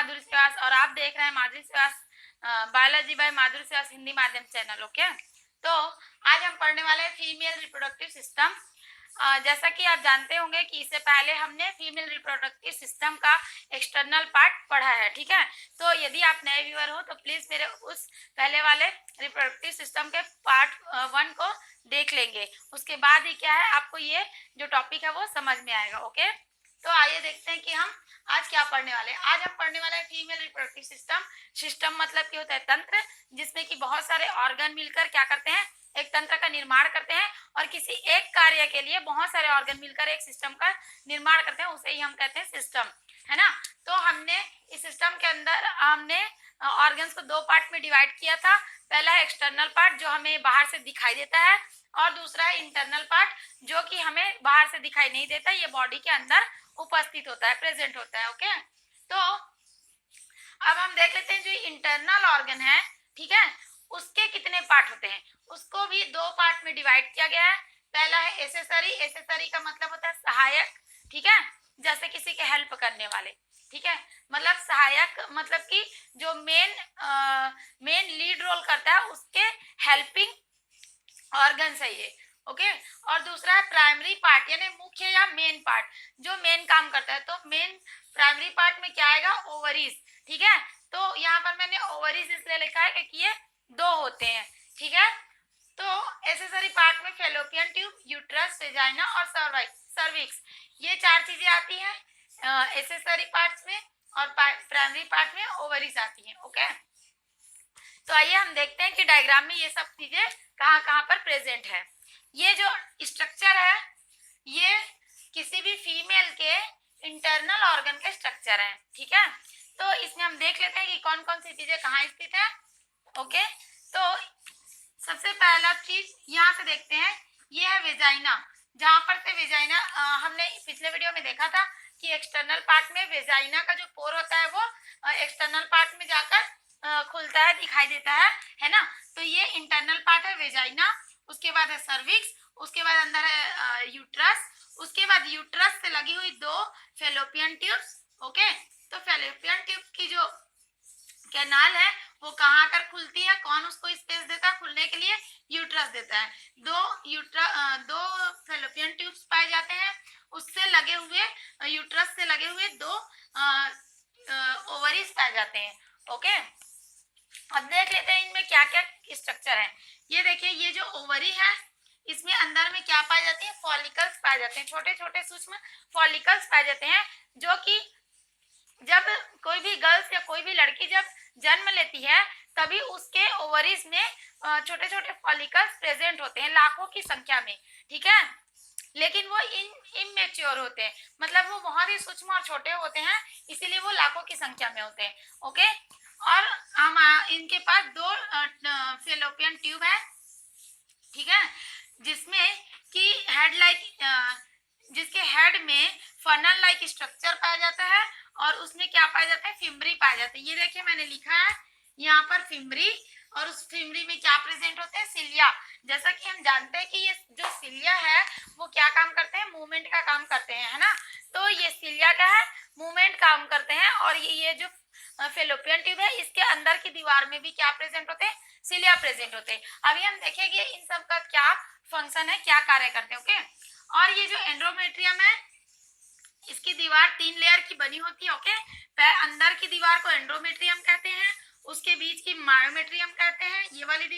माधुरी श्रीवास और आप देख रहे हैं माधुरी श्रीवास बायोलॉजी बाय माधुरी श्रीवास हिंदी माध्यम चैनल। ओके, तो आज हम पढ़ने वाले हैं फीमेल रिप्रोडक्टिव सिस्टम। जैसा कि आप जानते होंगे कि इससे पहले हमने फीमेल रिप्रोडक्टिव सिस्टम का एक्सटर्नल पार्ट पढ़ा है। ठीक है, तो यदि आप नए व्यूअर हो तो प्लीज मेरे उस पहले वाले रिप्रोडक्टिव सिस्टम के पार्ट 1 को देख लेंगे, उसके बाद ही क्या है आपको ये जो टॉपिक है वो समझ में आएगा। ओके, तो आइए देखते हैं कि हम आज क्या पढ़ने वाले हैं। आज हम पढ़ने वाले हैं फीमेल रिप्रोडक्टिव सिस्टम। सिस्टम मतलब कि होता है तंत्र, जिसमें कि बहुत सारे ऑर्गन मिलकर क्या करते हैं, एक तंत्र का निर्माण करते हैं और किसी एक कार्य के लिए बहुत सारे ऑर्गन मिलकर एक सिस्टम का निर्माण करते हैं, उसे ही हम कहते हैं सिस्टम, है ना। तो हमने इस सिस्टम के अंदर हमने ऑर्गन्स को दो पार्ट में डिवाइड किया था। पहला है एक्सटर्नल पार्ट जो हमें बाहर से दिखाई देता है, और दूसरा है इंटरनल पार्ट जो कि हमें बाहर से दिखाई नहीं देता, ये बॉडी के अंदर उपस्थित होता है, प्रेजेंट होता है। ओके, तो अब हम देख लेते हैं जो इंटरनल ऑर्गन है, ठीक है, उसके कितने पार्ट होते हैं। उसको भी दो पार्ट में डिवाइड किया गया है। पहला है एसेसरी। एसेसरी का मतलब होता है सहायक, ठीक है, जैसे किसी के हेल्प करने वाले, ठीक है, मतलब सहायक मतलब कि जो मेन लीड रोल करता है उसके हेल्पिंग ऑर्गन है ये। ओके, और दूसरा है प्राइमरी पार्ट यानी मुख्य या मेन पार्ट जो मेन काम करता है। तो मेन प्राइमरी पार्ट में क्या आएगा, ओवरीज, ठीक है। तो यहाँ पर मैंने ओवरीज इसलिए लिखा है क्योंकि ये दो होते हैं, ठीक है। तो एसेसरी पार्ट में फेलोपियन ट्यूब, यूट्रस, वेजाइना और सर्विक्स, ये चार चीजें आती हैं एसेसरी पार्ट्स में, और प्राइमरी पार्ट में ओवरीज आती हैं। ओके, तो आइए हम देखते हैं कि डायग्राम में ये सब चीजें कहाँ कहाँ पर प्रेजेंट है। ये जो स्ट्रक्चर है ये किसी भी फीमेल के इंटरनल ऑर्गन के स्ट्रक्चर है, ठीक है। तो इसमें हम देख लेते हैं कि कौन कौन सी चीजें कहाँ स्थित है। ओके, तो सबसे पहला चीज यहाँ से देखते हैं, ये है वेजाइना। जहां पर से वेजाइना हमने पिछले वीडियो में देखा था कि एक्सटर्नल पार्ट में वेजाइना का जो पोर होता है वो एक्सटर्नल पार्ट में जाकर खुलता है, दिखाई देता है ना। तो ये इंटरनल पार्ट है वेजाइना। उसके बाद है सर्विक्स, उसके बाद अंदर है यूट्रस, उसके बाद यूट्रस से लगी हुई दो फेलोपियन ट्यूब्स। ओके, तो फेलोपियन ट्यूब की जो कैनाल है वो कहाँ कर खुलती है, कौन उसको स्पेस देता है खुलने के लिए, यूट्रस देता है। दो फेलोपियन ट्यूब्स पाए जाते हैं, उससे लगे हुए यूट्रस से लगे हुए दो ओवरीज पाए जाते हैं। ओके, अब देख लेते हैं इनमें क्या क्या स्ट्रक्चर है। ये देखिए, ये जो ओवरी है इसमें अंदर में क्या पाए जाते हैं, फॉलिकल्स पाए जाते हैं, छोटे छोटे सूक्ष्म फॉलिकल्स पाए जाते हैं, जो कि जब कोई भी गर्ल्स या कोई भी लड़की जब जन्म लेती है तभी उसके ओवरीज में छोटे छोटे फॉलिकल्स प्रेजेंट होते हैं लाखों की संख्या में, ठीक है। लेकिन वो इमेच्योर होते हैं, मतलब वो बहुत ही सूक्ष्म और छोटे होते हैं, इसीलिए वो लाखों की संख्या में होते हैं। ओके, और हम इनके पास दो फेलोपियन ट्यूब है, ठीक है, जिसमें कि हेड लाइक जिसके हेड में फनल लाइक स्ट्रक्चर पाया जाता है, और उसमें क्या पाया जाता है, फिम्बरी पाया जाता है। ये देखिए मैंने लिखा है यहाँ पर फिम्बरी, और उस फिम्बरी में क्या प्रेजेंट होते हैं, सिलिया। जैसा कि हम जानते हैं कि ये जो सिलिया है वो क्या काम करते हैं, मूवमेंट का काम करते हैं, है ना। तो ये सिलिया का है, मूवमेंट काम करते हैं, और ये जो फेलोपियन ट्यूब है इसके अंदर की दीवार में भी क्या प्रेजेंट होते हैं, सिलिया प्रेजेंट होते हैं। अभी हम देखेंगे इन सब का क्या फंक्शन है, क्या कार्य करते हैं। ओके, और ये जो एंड्रोमेट्रियम है इसकी दीवार 3 लेयर की बनी होती है। ओके, अंदर की दीवार को एंड्रोमेट्रियम कहते हैं, उसके बीच की मायोमेट्रियम कहते हैं, ये वाली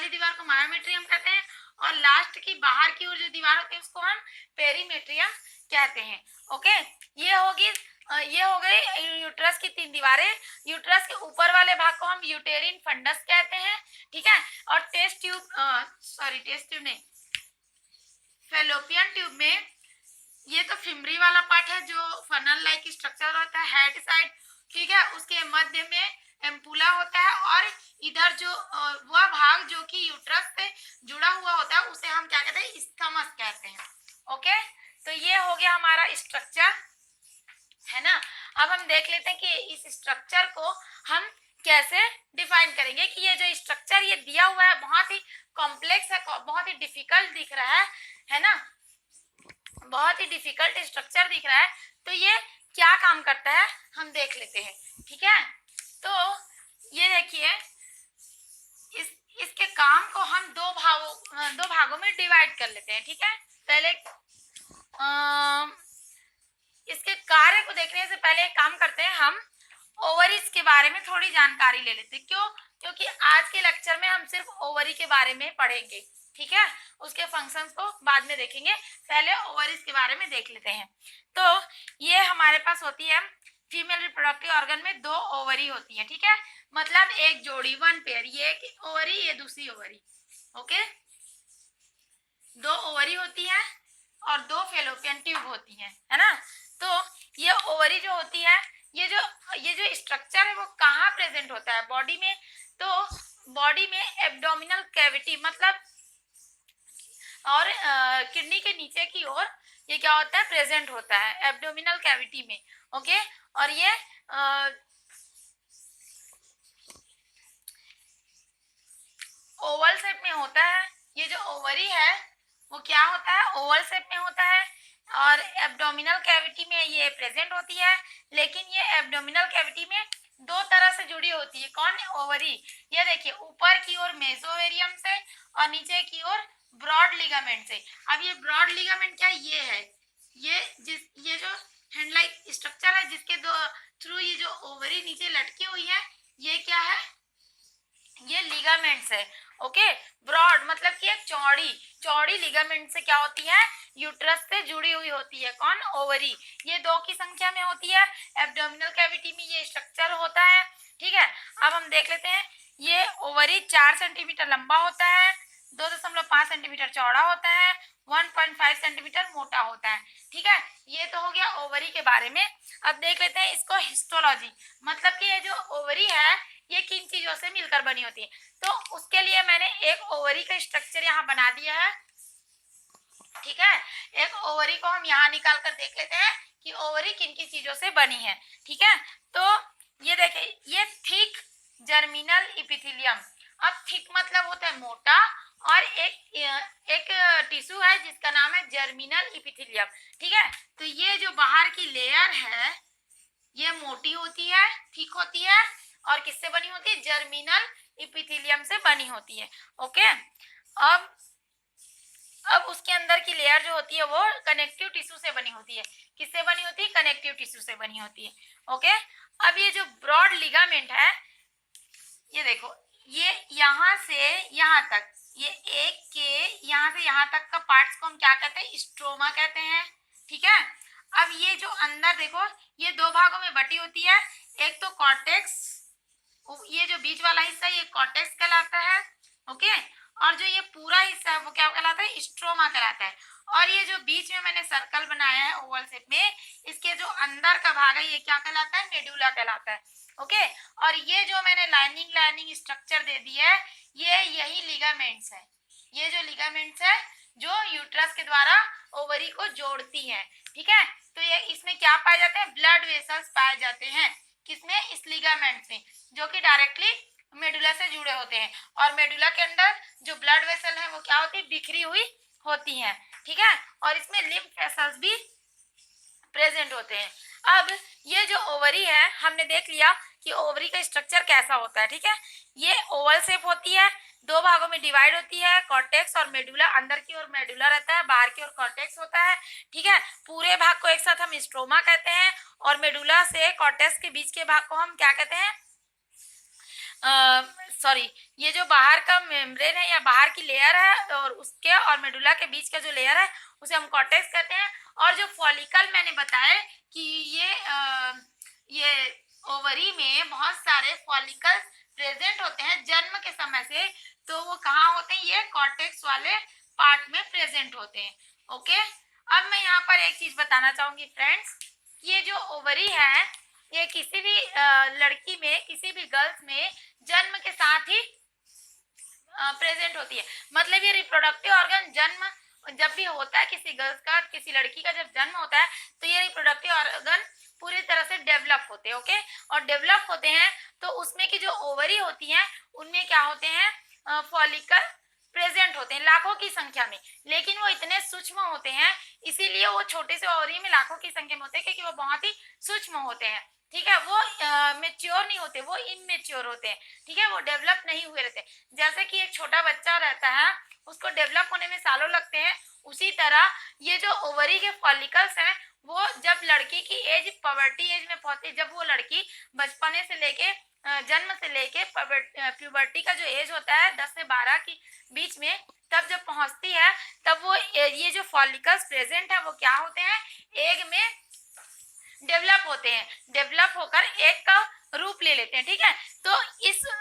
दीवार को मायोमेट्रियम कहते हैं, और लास्ट की बाहर की ओर जो दीवार होती है उसको हम पेरीमेट्रियम कहते हैं। ओके, ये हो गई यूट्रस की 3 दीवारें। यूट्रस के ऊपर वाले भाग को हम यूटेरिन फंडस कहते हैं, ठीक है। और टेस्ट ट्यूब नहीं, फेलोपियन ट्यूब में ये तो फिम्बरी वाला पार्ट है जो फनल लाइक स्ट्रक्चर होता है हेड साइड, ठीक है। उसके मध्य में एम्पुला होता है, और इधर जो वह भाग जो कि यूट्रस से जुड़ा हुआ होता है उसे हम क्या कहते हैं, स्थमस कहते हैं। ओके, तो ये हो गया हमारा स्ट्रक्चर, है ना। अब हम देख लेते हैं कि इस स्ट्रक्चर को हम कैसे डिफाइन करेंगे, कि ये जो स्ट्रक्चर ये दिया हुआ है बहुत ही कॉम्प्लेक्स है, बहुत ही डिफिकल्ट दिख रहा है ना, बहुत ही डिफिकल्ट स्ट्रक्चर दिख रहा है। तो ये क्या काम करता है हम देख लेते हैं, ठीक है। तो ये देखिए, इसके काम को हम दो भागों में डिवाइड कर लेते हैं, ठीक है। पहले इसके कार्य को देखने से पहले एक काम करते हैं, हम ओवरीज के बारे में थोड़ी जानकारी ले लेते हैं। क्यों? क्योंकि आज के लेक्चर में हम सिर्फ ओवरी के बारे में पढ़ेंगे, ठीक है। उसके फंक्शंस को बाद में देखेंगे, पहले ओवरीज के बारे में देख लेते हैं। तो ये हमारे पास होती है फीमेल रिप्रोडक्टिव ऑर्गन में 2 ओवरी होती है, ठीक है। मतलब एक जोड़ी, 1 पेयर, ये एक ओवरी, ये दूसरी ओवरी, ओके। 2 ओवरी होती है और 2 फेलोपियन ट्यूब होती है ना। तो ये ओवरी जो होती है, ये जो स्ट्रक्चर है वो कहाँ प्रेजेंट होता है बॉडी में? तो बॉडी में एब्डोमिनल कैविटी, मतलब और किडनी के नीचे की ओर ये क्या होता है, प्रेजेंट होता है एब्डोमिनल कैविटी में, ओके। और ये ओवल शेप में होता है। ये जो ओवरी है वो क्या होता है, ओवल शेप में होता है और एब्डोमिनल कैविटी में ये प्रेजेंट होती है। लेकिन ये एब्डोमिनल कैविटी में 2 तरह से जुड़ी होती है। कौन? ओवरी। ये देखिए, ऊपर की ओर मेसोवेरियम से और नीचे की ओर ब्रॉड लिगामेंट से। अब ये ब्रॉड लिगामेंट क्या है? ये है, ये जो हैंड लाइक स्ट्रक्चर है जिसके थ्रू ये जो ओवरी नीचे लटकी हुई है, ये क्या है? ये लिगामेंट्स है, ओके। ब्रॉड मतलब कि एक चौड़ी लिगामेंट से क्या होती है, यूट्रस से जुड़ी हुई होती है। कौन? ओवरी। ये 2 की संख्या में होती है। एब्डोमिनल कैविटी में ये स्ट्रक्चर होता है, ठीक है। अब हम देख लेते हैं, ये ओवरी 4 सेंटीमीटर लंबा होता है, 2.5 सेंटीमीटर चौड़ा होता है, 1.5 सेंटीमीटर मोटा होता है, ठीक है। ये तो हो गया ओवरी के बारे में। अब देख लेते हैं इसको हिस्टोलॉजी, मतलब कि ये जो ओवरी है ये किन चीजों से मिलकर बनी होती है। तो उसके लिए मैंने एक ओवरी का स्ट्रक्चर यहाँ बना दिया है, ठीक है। एक ओवरी को हम यहाँ निकाल कर देख लेते हैं कि ओवरी किन किन चीजों से बनी है, ठीक है। तो ये देखिए, ये थिक जर्मिनल इपिथेलियम। अब थिक मतलब होता है मोटा, और एक टिश्यू है जिसका नाम है जर्मिनल इपिथेलियम, ठीक है। तो ये जो बाहर की लेयर है ये मोटी होती है, थिक होती है, और किससे बनी होती है? जर्मिनल इपिथेलियम से बनी होती है, ओके। अब उसके अंदर की लेयर जो होती है वो कनेक्टिव टिश्यू से बनी होती है। किससे बनी होती है? कनेक्टिव टिश्यू से बनी होती है, ओके। अब ये जो ब्रॉड लिगामेंट है, ये देखो, ये यहाँ से यहाँ तक, ये एक के यहाँ से यहाँ तक का पार्ट्स को हम क्या कहते हैं? स्ट्रोमा कहते हैं, ठीक है। अब ये जो अंदर देखो, ये 2 भागों में बटी होती है। एक तो कॉर्टेक्स, ये जो बीच वाला हिस्सा ये कॉर्टेक्स कहलाता है, ओके। और जो ये पूरा हिस्सा है वो क्या कहलाता है? स्ट्रोमा कहलाता है। और ये जो बीच में मैंने सर्कल बनाया है ओवल शेप में, इसके जो अंदर का भाग है ये क्या कहलाता है? मेडुला कहलाता है, ओके। और ये जो मैंने लाइनिंग स्ट्रक्चर दे दी है, ये यही लिगामेंट्स है। ये जो लिगामेंट्स है जो यूट्रस के द्वारा ओवरी को जोड़ती है, ठीक है। तो ये इसमें क्या पाए जाते हैं? ब्लड वेसल्स पाए जाते हैं। किसमें? इस लिगामेंट में, जो कि डायरेक्टली मेडुला से जुड़े होते हैं। और मेडुला के अंदर जो ब्लड वेसल है वो क्या होती है? बिखरी हुई होती है, ठीक है। और इसमें लिम्फ वेसल्स भी प्रेजेंट होते हैं। अब ये जो ओवरी है, हमने देख लिया कि ओवरी का स्ट्रक्चर कैसा होता है, ठीक है। ये ओवल शेप होती है, 2 भागों में डिवाइड होती है, कॉर्टेक्स और मेडुला। अंदर की ओर मेडुला रहता है, बाहर की ओर कॉर्टेक्स होता है, ठीक है। पूरे भाग को एक साथ हम स्ट्रोमा कहते हैं, और मेडुला से कॉर्टेक्स के बीच के भाग को हम क्या कहते हैं? सॉरी, ये जो बाहर का मेम्ब्रेन है या बाहर की लेयर है, और उसके और मेडुला के बीच का जो लेयर है उसे हम कॉर्टेक्स कहते हैं। और जो फॉलिकल मैंने बताया कि ये ओवरी में बहुत सारे फॉलिकल प्रेजेंट होते हैं जन्म के समय से, तो वो कहाँ होते हैं? ये कॉर्टेक्स वाले पार्ट में प्रेजेंट होते हैं, ओके। अब मैं यहाँ पर एक चीज बताना चाहूंगी फ्रेंड्स, ये जो ओवरी है ये किसी भी लड़की में, किसी भी गर्ल्स में जन्म के साथ ही प्रेजेंट होती है। मतलब ये रिप्रोडक्टिव ऑर्गन जन्म जब भी होता है, किसी गर्ल्स का, किसी लड़की का जब जन्म होता है, तो ये रिप्रोडक्टिव ऑर्गन पूरी तरह से डेवलप होते हैं, ओके। और डेवलप होते हैं तो उसमें की जो ओवरी होती हैं उनमें क्या होते हैं? फॉलिकल प्रेजेंट होते हैं लाखों की संख्या में, लेकिन वो इतने सूक्ष्म होते हैं, इसीलिए वो छोटे से ओवरी में लाखों की संख्या में होते हैं, क्योंकि वो बहुत ही सूक्ष्म होते हैं। ठीक है, वो मेच्योर नहीं होते, वो इमेच्योर होते हैं। ठीक है, वो डेवलप नहीं हुए रहते। जैसे कि एक छोटा बच्चा रहता है, उसको डेवलप होने में सालों लगते हैं, उसी तरह ये जो ओवरी के फॉलिकल्स हैं, वो जब लड़की की एज पवर्टी एज में पहुंचती है, जब वो लड़की बचपने से लेके जन्म से लेके प्यूबर्टी का जो एज होता है 10 से 12 के बीच में, तब जब पहुंचती है, तब वो ये जो फॉलिकल्स प्रेजेंट है वो क्या होते हैं, एग में डेवलप होते हैं, डेवलप होकर एग का रूप ले लेते हैं। ठीक है, तो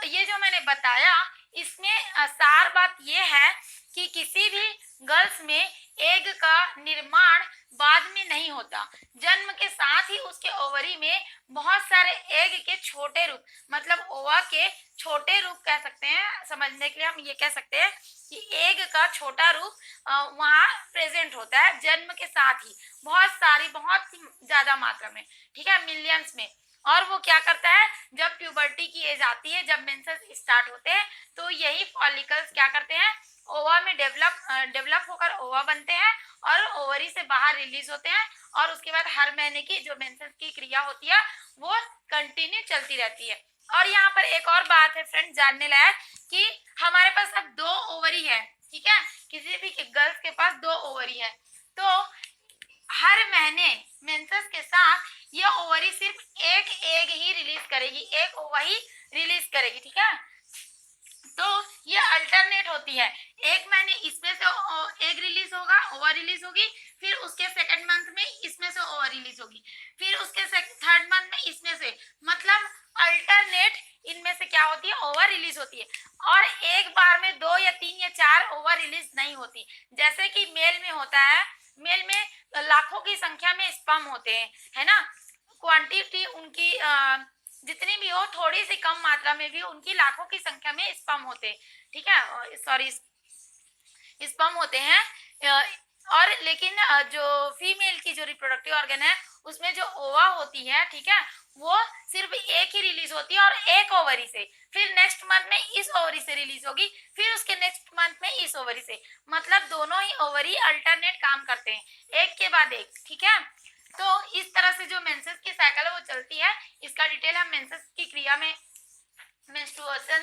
ये जो मैंने बताया, इसमें सार बात ये है कि किसी भी गर्ल्स में एग का निर्माण बाद में नहीं होता, जन्म के साथ ही उसके ओवरी में बहुत सारे एग के छोटे रूप, मतलब ओवा के छोटे रूप कह सकते हैं, समझने के लिए हम ये कह सकते हैं कि एग का छोटा रूप वहाँ प्रेजेंट होता है जन्म के साथ ही, बहुत ज्यादा मात्रा में। ठीक है, मिलियंस में। और वो क्या करता है, जब प्यूबर्टी की एज आती है, जब मेंसेस स्टार्ट होते हैं, तो यही फॉलिकल्स क्या करते हैं, ओवा में डेवलप होकर ओवा बनते हैं और ओवरी से बाहर रिलीज होते हैं, और उसके बाद हर महीने की जो मेंसेस की क्रिया होती है वो कंटिन्यू चलती रहती है। और यहाँ पर एक और बात है फ्रेंड जानने लायक, कि हमारे पास अब 2 ओवरी है। ठीक है, किसी भी गर्ल्स के पास 2 ओवरी है, तो हर महीने मेंसेस के साथ ये ओवरी सिर्फ एक एग ही रिलीज करेगी, एक ओवा ही रिलीज करेगी। ठीक है, तो ये अल्टरनेट होती है, एक महीने इसमें से एग रिलीज होगा, ओवा रिलीज होगी, फिर उसके सेकंड मंथ में इसमें से ओवा रिलीज होगी, फिर उसके थर्ड मंथ में इसमें से, मतलब अल्टरनेट इनमें से क्या होती है, ओवा रिलीज होती है। और एक बार में 2 या 3 या 4 ओवा रिलीज नहीं होती, जैसे कि मेल में होता है। मेल में लाखों की संख्या में स्पर्म होते हैं, है ना, क्वांटिटी उनकी जितनी भी हो, थोड़ी सी कम मात्रा में भी उनकी लाखों की संख्या में स्पर्म होते हैं। ठीक है, सॉरी, स्पर्म होते हैं। और लेकिन जो फीमेल की जो रिप्रोडक्टिव ऑर्गन है, उसमें जो ओवा होती है, ठीक है, वो सिर्फ एक ही रिलीज होती है, और एक ओवरी से, फिर नेक्स्ट मंथ में इस ओवरी से रिलीज होगी, फिर उसके नेक्स्ट मंथ में इस ओवरी से, मतलब दोनों ही ओवरी अल्टरनेट काम करते हैं, एक के बाद एक। ठीक है, तो इस तरह से जो मेंसेस की साइकिल है वो चलती है। इसका डिटेल हम मेंसेस की क्रिया में, मेंस्ट्रुएशन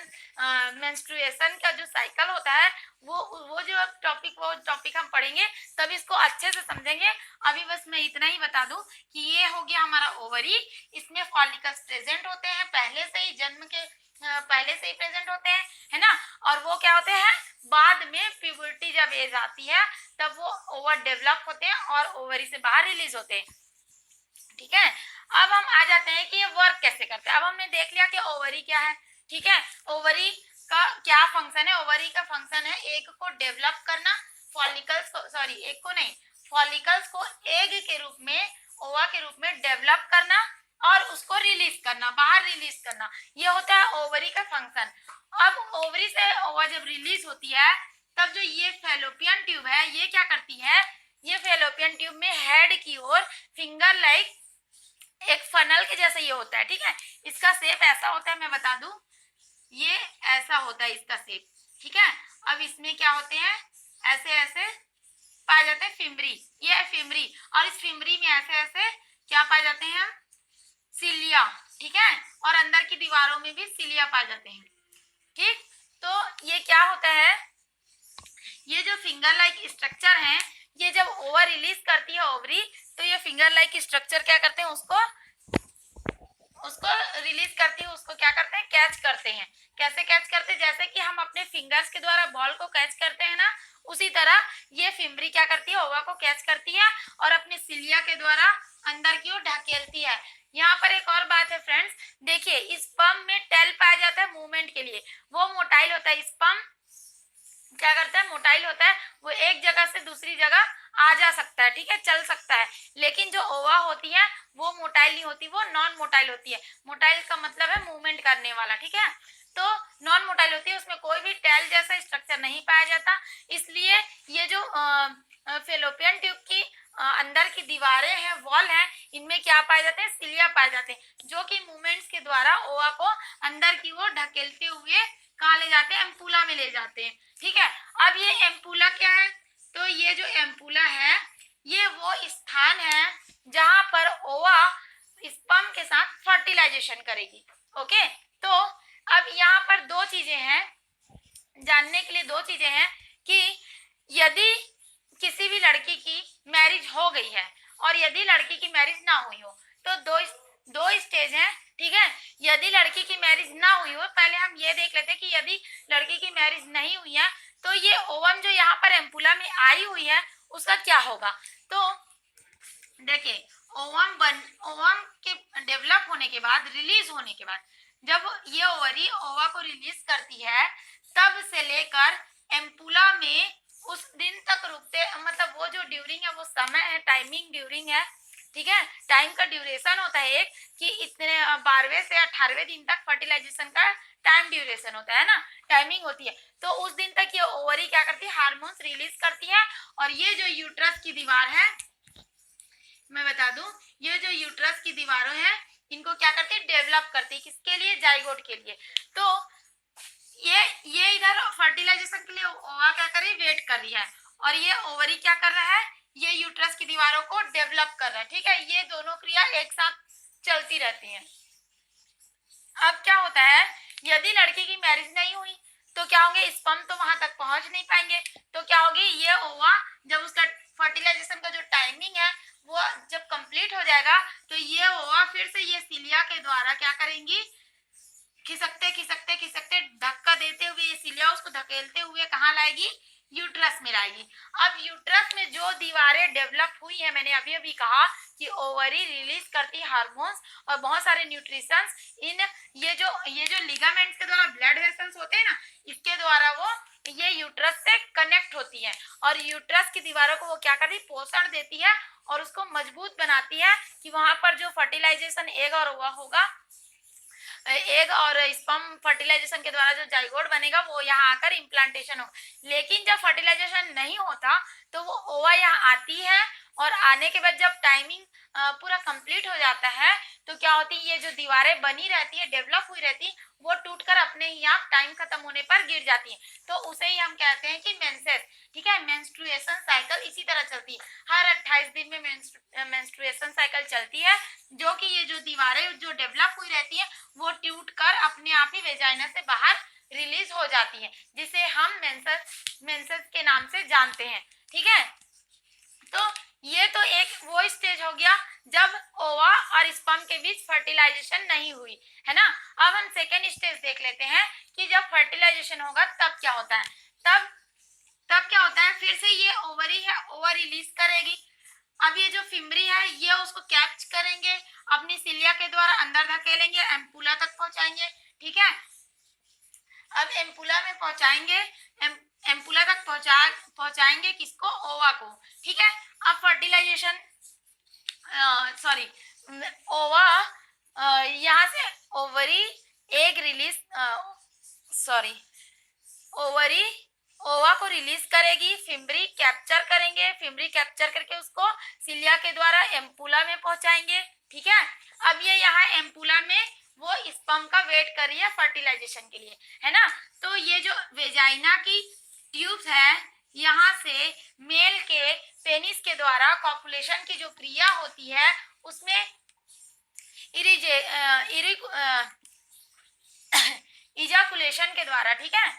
का जो साइकिल होता है, वो जो टॉपिक हम पढ़ेंगे, तब इसको अच्छे से समझेंगे। अभी बस मैं इतना ही बता दूं कि ये हो गया हमारा ओवरी, इसमें फॉलिकल्स प्रेजेंट होते हैं, पहले से ही जन्म के पहले से ही प्रेजेंट होते हैं, है ना, और वो क्या होते हैं, बाद में प्यूबर्टी जब एज आती है, तब वो ओवर डेवलप होते हैं और ओवरी से बाहर रिलीज होते हैं। ठीक है, अब हम आ जाते हैं कि ये वर्क कैसे करते हैं। अब हमने देख लिया कि ओवरी क्या है। ठीक है, ओवरी का क्या फंक्शन है, ओवरी का फंक्शन है एग को डेवलप करना, फॉलिकल्स को, सॉरी, एग को नहीं, फॉलिकल्स को एग के रूप में, ओवा के रूप में डेवलप करना और उसको रिलीज करना, बाहर रिलीज करना, ये होता है ओवरी का फंक्शन। अब ओवरी से ओवा जब रिलीज होती है, तब जो ये फैलोपियन ट्यूब है, ये क्या करती है, ये फैलोपियन ट्यूब में हेड की ओर फिंगर लाइक एक फनल के जैसा ये होता है। ठीक है, इसका शेप ऐसा होता है, मैं बता दूं, ये ऐसा होता है इसका शेप। ठीक है, अब इसमें क्या होते हैं, ऐसे ऐसे पाए जाते हैं फिम्बरी, ये है फिम्बरी, और इस फिम्बरी में ऐसे ऐसे क्या पाए जाते हैं, सिलिया। ठीक है, और अंदर की दीवारों में भी सिलिया पाए जाते हैं। ठीक, तो ये क्या होता है, ये जो फिंगर लाइक स्ट्रक्चर है, ये जब ओवर रिलीज करती है ओवरी, तो ये फिंगर लाइक स्ट्रक्चर क्या करते हैं, उसको रिलीज करती है, उसको क्या करते हैं, कैच करते हैं। कैसे कैच करते हैं, जैसे कि हम अपने फिंगर्स के द्वारा बॉल को कैच करते हैं ना, उसी तरह ये फिम्बरी क्या करती है, ओवा को कैच करती है और अपने सिलिया के द्वारा अंदर की ओर ढकेलती है। यहाँ पर एक और बात है फ्रेंड्स, देखिए स्पर्म में टेल पाया जाता है मूवमेंट के लिए, वो मोटाइल होता है। स्पर्म क्या करता है, मोटाइल होता है, वो एक जगह से दूसरी जगह आ जा सकता है, ठीक है, चल सकता है। लेकिन जो ओवा होती है वो मोटाइल नहीं होती, वो नॉन मोटाइल होती है। मोटाइल का मतलब है मूवमेंट करने वाला। ठीक है, तो नॉन मोटाइल होती है, उसमें कोई भी टेल जैसा स्ट्रक्चर नहीं पाया जाता। इसलिए ये जो फेलोपियन ट्यूब की अंदर की दीवारें हैं, वॉल हैं, इनमें क्या पाए जाते हैं, सिलिया पाए जाते हैं, जो कि मूवमेंट्स के द्वारा ओवा को अंदर की ओर ढकेलते हुए कहाँ ले जाते हैं, एम्पूला में ले जाते हैं। ठीक है, अब ये एम्पूला क्या है, तो ये जो एम्पूला है ये वो स्थान है जहां पर ओवा स्पर्म के साथ फर्टिलाइजेशन करेगी। ओके, तो अब यहाँ पर दो चीजें हैं, जानने के लिए दो चीजें हैं कि यदि किसी भी लड़की की मैरिज हो गई है और यदि लड़की की मैरिज ना हुई हो, तो दो स्टेज हैं। ठीक है, यदि लड़की की मैरिज ना हुई हो, पहले हम ये देख लेते हैं कि यदि लड़की की मैरिज नहीं हुई है तो ये ओवम जो यहाँ पर एम्पुला में आई हुई है उसका क्या होगा। तो देखिए, ओवम के डेवलप होने के बाद, रिलीज होने के बाद, जब ये ओवरी ओवा को रिलीज करती है तब से लेकर एम्पुला में उस दिन तक रुकते, मतलब वो जो ड्यूरिंग है वो समय है, टाइमिंग ड्यूरिंग है। ठीक है, टाइम का ड्यूरेशन होता है एक कि इतने 12वें से 18वें दिन तक फर्टिलाइजेशन का टाइम ड्यूरेशन होता है ना, टाइमिंग होती है। तो उस दिन तक ये ओवरी क्या करती है, हार्मोन्स रिलीज करती है। और ये जो यूट्रस की दीवार है, मैं बता दूं, ये जो यूट्रस की दीवारों है इनको क्या करती है, डेवलप करती है। किसके लिए, जाइगोट के लिए। तो ये इधर फर्टिलाइजेशन के लिए ओवा क्या कर रही है, वेट कर रही है, और ये ओवरी क्या कर रहा है, ये यूट्रस की दीवारों को डेवलप कर रहा है। ठीक है, ये दोनों क्रिया एक साथ चलती रहती हैं। अब क्या होता है, यदि लड़की की मैरिज नहीं हुई तो क्या होंगे, स्पर्म तो वहां तक पहुंच नहीं पाएंगे। तो क्या होगी, ये ओवा जब उसका फर्टिलाइजेशन का जो टाइमिंग है वो जब कंप्लीट हो जाएगा तो ये ओवा फिर से ये सिलिया के द्वारा क्या करेंगी, खिसकते खिसकते खिसकते धक्का देते हुए ये सिलिया उसको धकेलते हुए कहाँ लाएगी, यूट्रस में लाएगी। अब यूट्रस में जो दीवारें डेवलप हुई है, मैंने अभी अभी कहा कि ओवरी रिलीज करती है हार्मोन्स और बहुत सारे न्यूट्रिशंस, इन ये जो लिगामेंट्स के द्वारा ब्लड वेसल्स होते हैं ना, इसके द्वारा वो ये यूट्रस से कनेक्ट होती है और यूट्रस की दीवारों को वो क्या करती है, पोषण देती है और उसको मजबूत बनाती है कि वहां पर जो फर्टिलाइजेशन एग और ओवा होगा, एग और स्पर्म फर्टिलाइजेशन के द्वारा जो जाइगोट बनेगा वो यहाँ आकर इम्प्लांटेशन हो। लेकिन जब फर्टिलाइजेशन नहीं होता तो वो ओवा यहाँ आती है और आने के बाद जब टाइमिंग पूरा कंप्लीट हो जाता है तो क्या होती है, ये जो दीवारें बनी रहती है, डेवलप हुई रहती है, वो टूटकर अपने ही आप टाइम खत्म होने पर गिर जाती है। तो उसे ही हम कहते हैं कि मेंसेस। ठीक है, मेंस्ट्रुएशन साइकिल इसी तरह चलती है, हर 28 दिन में मेंस्ट्रुएशन साइकिल चलती है, जो कि ये जो दीवारें जो डेवलप हुई रहती है वो टूट कर अपने आप ही वेजाइना से बाहर रिलीज हो जाती है, जिसे हम मेंसेस के नाम से जानते हैं। ठीक है, तो ये तो एक वो स्टेज हो गया जब ओवा और स्पर्म के बीच फर्टिलाइजेशन नहीं हुई है ना। अब हम सेकेंड स्टेज देख लेते हैं कि जब फर्टिलाइजेशन होगा तब क्या होता है। तब क्या होता है, फिर से ये ओवरी है, ओवर रिलीज करेगी। अब ये जो फिम्बरी है ये उसको कैच करेंगे, अपनी सिलिया के द्वारा अंदर धकेलेंगे, एम्पुला तक पहुंचाएंगे। ठीक है, अब एम्पुला में पहुंचाएंगे, एम्पुला तक पहुंचाएंगे किसको, ओवा को। ठीक है, अब फर्टिलाइजेशन सॉरी ओवा यहाँ से ovary egg release sorry ovary ओवा को रिलीज करेगी, फिम्बरी कैप्चर करेंगे, फिम्बरी कैप्चर करके उसको सिलिया के द्वारा एम्पुला में पहुंचाएंगे। ठीक है, अब ये यहाँ एम्पुला में वो स्पर्म का वेट कर रही है फर्टिलाइजेशन के लिए, है ना। तो ये जो वेजाइना की ट्यूब्स है, यहाँ से मेल के पेनिस के द्वारा कॉपुलेशन की जो क्रिया होती है उसमें इजाकुलेशन के द्वारा, ठीक है,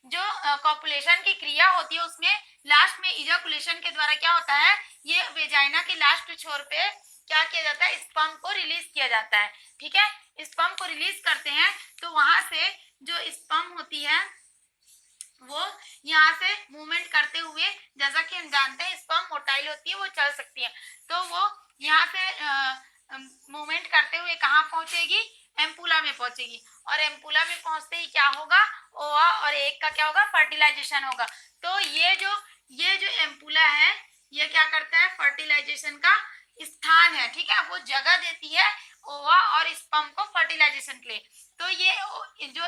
जो कॉपुलेशन की क्रिया होती है उसमें लास्ट में इजाकुलेशन के द्वारा क्या होता है, ये वेजाइना के लास्ट छोर पे क्या किया जाता है, स्पर्म को रिलीज किया जाता है। ठीक है, स्पर्म को रिलीज करते हैं तो वहां से जो स्पर्म होती है वो यहाँ से मूवमेंट करते हुए, जैसा कि हम जानते हैं स्पर्म मोटाइल होती है, वो चल सकती है, तो वो यहाँ से मूवमेंट करते हुए कहाँ पहुंचेगी, एम्पुला में पहुंचेगी। और एम्पुला में पहुंचते ही क्या होगा, ओवा और एग का क्या होगा, फर्टिलाइजेशन होगा। तो ये जो एम्पुला है ये क्या करता है, फर्टिलाइजेशन का स्थान है। ठीक है, वो जगह देती है ओवा और स्पर्म को फर्टिलाइजेशन के लिए। तो ये जो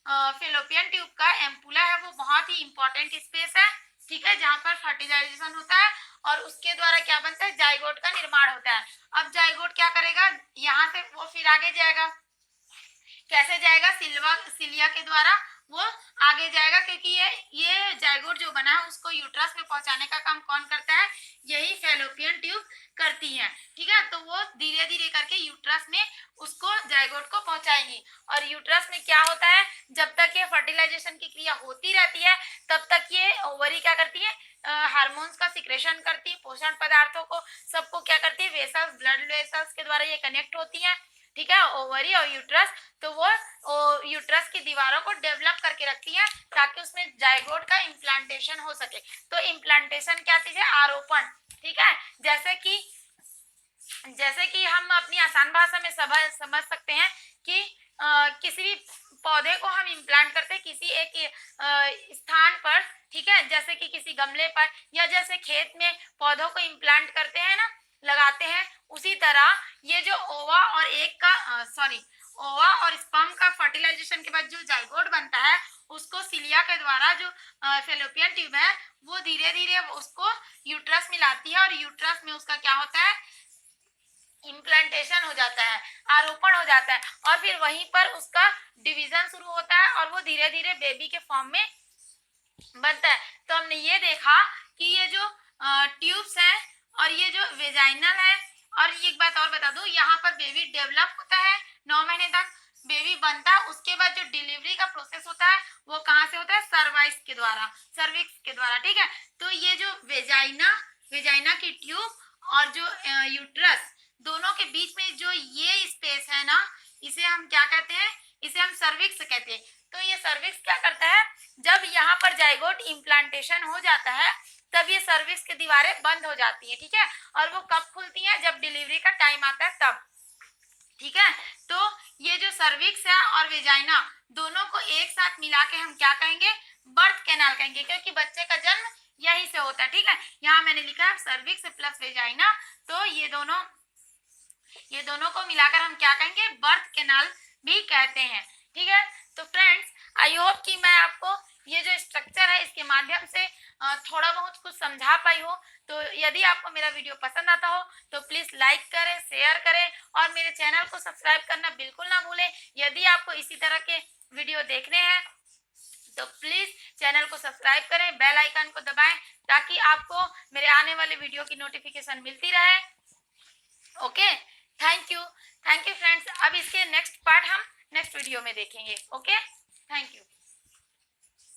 फेलोपियन ट्यूब का एम्पुला है वो बहुत ही इंपॉर्टेंट स्पेस है। ठीक है, जहाँ पर फर्टिलाइजेशन होता है और उसके द्वारा क्या बनता है, जाइगोट का निर्माण होता है। अब जाइगोट क्या करेगा, यहाँ से वो फिर आगे जाएगा, कैसे जाएगा, सिलिया के द्वारा वो आगे जाएगा, क्योंकि ये जाइगोट जो बना है उसको यूट्रस में पहुंचाने का काम कौन करता है, यही फैलोपियन ट्यूब करती है। ठीक है, तो वो धीरे धीरे करके यूट्रस में उसको जाइगोट को पहुंचाएंगी। और यूट्रस में क्या होता है, जब तक ये फर्टिलाइजेशन की क्रिया होती रहती है तब तक ये ओवरी क्या करती है, हार्मोन्स का सिक्रेशन करती है, पोषण पदार्थों को सबको क्या करती है, वेसल्स, ब्लड वेसल्स के द्वारा ये कनेक्ट होती है। ठीक है, ओवरी और यूट्रस, तो वो यूट्रस की दीवारों को डेवलप करके रखती है ताकि उसमें जाइगोट का इम्प्लांटेशन हो सके। तो इम्प्लांटेशन क्या चीज है, आरोपण। ठीक है, जैसे कि हम अपनी आसान भाषा में समझ सकते हैं कि किसी भी पौधे को हम इम्प्लांट करते हैं किसी एक स्थान पर। ठीक है, जैसे कि किसी गमले पर, या जैसे खेत में पौधों को इम्प्लांट करते हैं ना, लगाते हैं, उसी तरह ये जो ओवा और ओवा और स्पर्म का फर्टिलाइजेशन के बाद जो जाइगोट बनता है उसको सिलिया के द्वारा जो फैलोपियन ट्यूब है वो धीरे धीरे उसको यूट्रस में लाती है, और यूट्रस में उसका क्या होता है, इम्प्लांटेशन हो जाता है, आरोपण हो जाता है, और फिर वहीं पर उसका डिवीजन शुरू होता है और वो धीरे धीरे बेबी के फॉर्म में बनता है। तो हमने ये देखा कि ये जो ट्यूब्स हैं और ये जो वेजाइनल है, और ये एक बात और बता दूं, यहाँ पर बेबी डेवलप होता है 9 महीने तक, बेबी बनता है, उसके बाद जो डिलीवरी का प्रोसेस होता है वो कहाँ से होता है, सर्विक्स के द्वारा। ठीक है, तो ये जो वेजाइना की ट्यूब और जो यूट्रस, दोनों के बीच में जो ये स्पेस है ना, इसे हम क्या कहते हैं, इसे हम सर्विक्स कहते हैं। तो ये सर्विक्स क्या करता है, जब यहाँ पर जाइगोट इम्प्लांटेशन हो जाता है तब ये सर्विक्स की दीवारें बंद हो जाती है। ठीक है, और वो कब खुलती है, जब डिलीवरी का टाइम आता है तब। ठीक है, तो ये जो सर्विक्स है और वेजाइना दोनों को एक साथ मिला के हम क्या कहेंगे, बर्थ कैनाल कहेंगे, क्योंकि बच्चे का जन्म यहीं से होता है। ठीक है, यहाँ मैंने लिखा है सर्विक्स प्लस वेजाइना, तो ये दोनों को मिलाकर हम क्या कहेंगे, बर्थ कैनाल भी कहते हैं। ठीक है, तो फ्रेंड्स आई होप कि मैं आपको ये जो स्ट्रक्चर है इसके माध्यम से थोड़ा बहुत कुछ समझा पाई हो। तो यदि आपको मेरा वीडियो पसंद आता हो तो प्लीज लाइक करें, शेयर करें, और मेरे चैनल को सब्सक्राइब करना बिल्कुल ना भूलें। यदि आपको इसी तरह के वीडियो देखने हैं तो प्लीज चैनल को सब्सक्राइब करें, बेल आइकन को दबाएं ताकि आपको मेरे आने वाले वीडियो की नोटिफिकेशन मिलती रहे। Okay, thank you friends. अब इसके नेक्स्ट पार्ट हम नेक्स्ट वीडियो में देखेंगे। Okay, thank you.